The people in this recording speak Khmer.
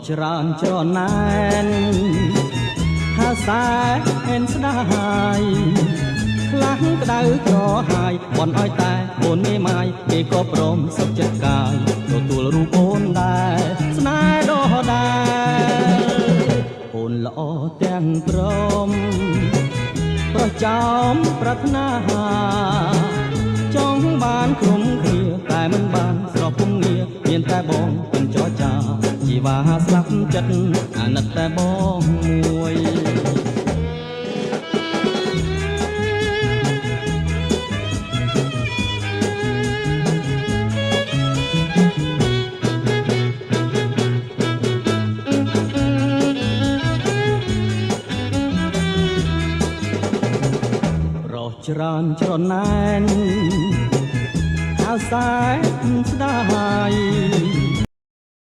ច្រើនច្រណែនហាសែនស្ដាយខ្លាំងក្តៅក្រហាយបន់ឲ្យតែអូនមេម៉ាយគេក៏ព្រមសុខចិត្តកាយទទួលរូបអូនដែរស្នេហ៍ដដែលអូនល្អទាំងព្រមប្រចាំប្រាថ្នាចង់បានក្រុមគ្នាតែមិនបានស្រពំងារមានតែបងពេញចរចាជីវ៉ាស្លាប់ចិត្តអាណិតតែបងមួយច្រើនច្រណែនអាសែស្ដាយ